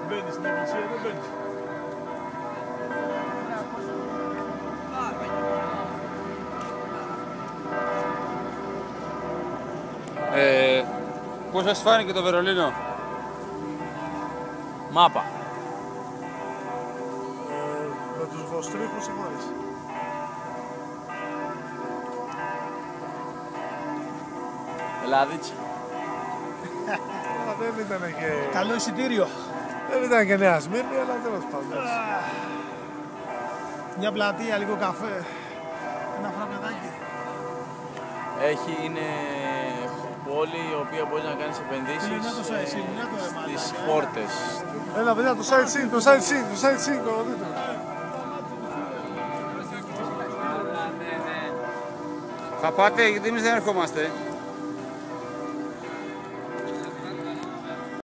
Μπαίνεις στην εκκλησία, δεν μπαίνεις. Πώς σας φάνηκε το Βερολίνο? Μάπα. Με τους βοστρίχους έχω αρέσει. Ελλάδιτσα. Δεν ήταν και... Καλό εισιτήριο. Δεν ήταν και Νέα Σμύρνη, αλλά τέλος πάντων. Μια πλατεία, λίγο καφέ. Ένα φραπεδάκι. Είναι πόλη η οποία μπορεί να κάνεις επενδύσεις στις πόρτες. Έλα παιδιά, το sightseeing, το sightseeing, το δείτε. Θα πάτε, γιατί εμείς δεν ερχόμαστε.